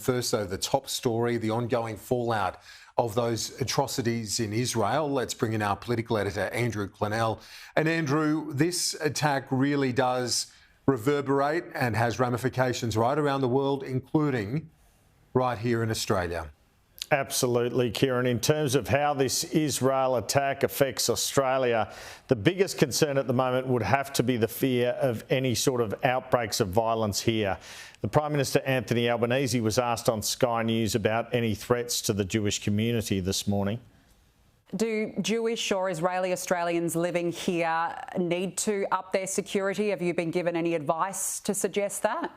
First, though, the top story, the ongoing fallout of those atrocities in Israel. Let's bring in our political editor, Andrew Clennell. And Andrew, this attack really does reverberate and has ramifications right around the world, including right here in Australia. Absolutely, Kieran. In terms of how this Israel attack affects Australia, the biggest concern at the moment would have to be the fear of any sort of outbreaks of violence here. The Prime Minister Anthony Albanese was asked on Sky News about any threats to the Jewish community this morning. Do Jewish or Israeli Australians living here need to up their security? Have you been given any advice to suggest that?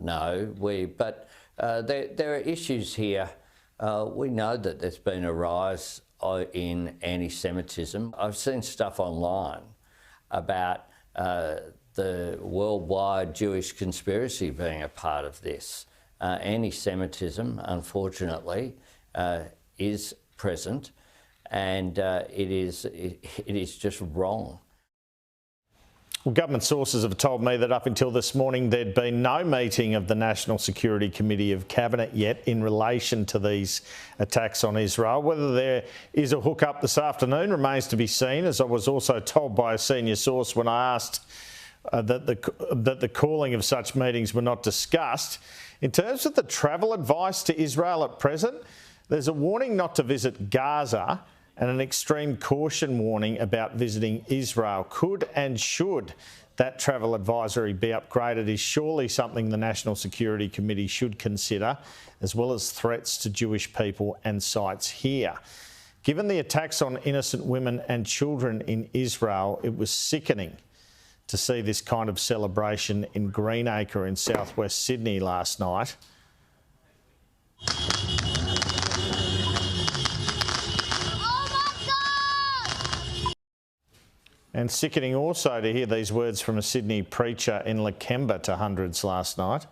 No, but there are issues here. We know that there's been a rise in anti-Semitism. I've seen stuff online about the worldwide Jewish conspiracy being a part of this. Anti-Semitism, unfortunately, is present, and it is just wrong. Well, government sources have told me that up until this morning there'd been no meeting of the National Security Committee of Cabinet yet in relation to these attacks on Israel. Whether there is a hookup this afternoon remains to be seen, as I was also told by a senior source when I asked that the calling of such meetings were not discussed. In terms of the travel advice to Israel at present, there's a warning not to visit Gaza and an extreme caution warning about visiting Israel. Could and should that travel advisory be upgraded is surely something the National Security Committee should consider, as well as threats to Jewish people and sites here. Given the attacks on innocent women and children in Israel, it was sickening to see this kind of celebration in Greenacre in southwest Sydney last night. And sickening also to hear these words from a Sydney preacher in Lakemba to hundreds last night.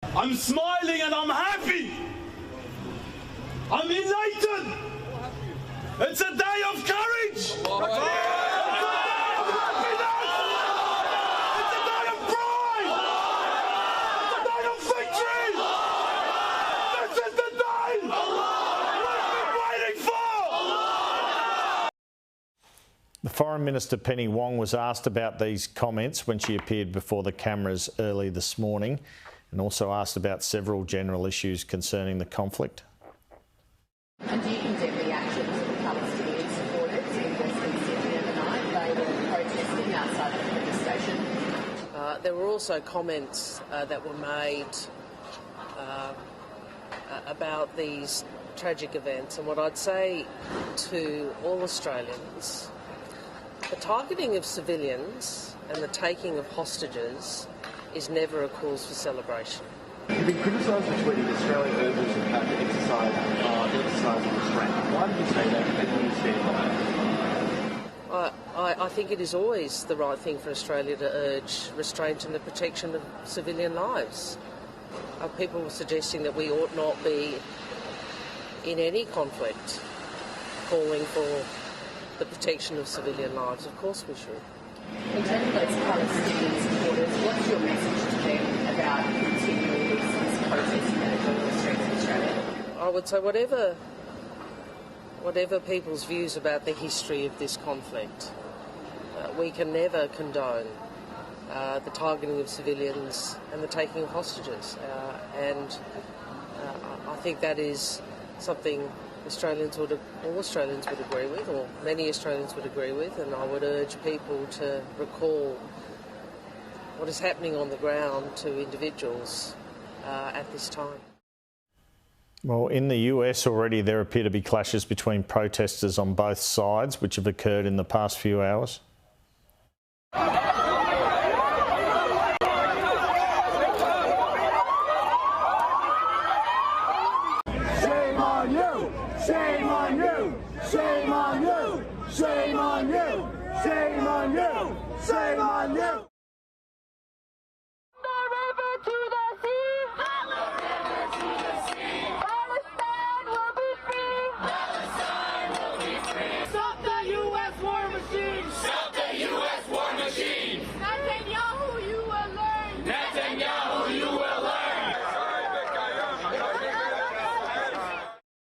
I'm smiling and I'm happy. I'm elated. It's a day of courage. It's a day of happiness. It's a day of pride. It's a day of victory. This is the day we've been waiting for. The Foreign Minister Penny Wong was asked about these comments when she appeared before the cameras early this morning, and also asked about several general issues concerning the conflict. And do you condemn the actions of the Palestinian supporters in Western Sydney overnight? They were protesting outside the police station. There were also comments that were made about these tragic events, and what I'd say to all Australians, the targeting of civilians and the taking of hostages is never a cause for celebration. You've been criticised for tweeting Australia urges Japan to exercise restraint. Why did you say that, and do you stand by it? I think it is always the right thing for Australia to urge restraint and the protection of civilian lives. People were suggesting that we ought not be in any conflict calling for the protection of civilian lives. Of course we should. In terms of those Palestinian supporters, what's your message to them about continuing this protesting that are going on the streets of Australia? I would say whatever people's views about the history of this conflict, we can never condone the targeting of civilians and the taking of hostages. I think that is something all Australians would agree with, or many Australians would agree with, and I would urge people to recall what is happening on the ground to individuals at this time. Well, in the US already there appear to be clashes between protesters on both sides, which have occurred in the past few hours. Shame on you! Shame on you! Shame on you! Shame on you! Shame on you! Shame on you!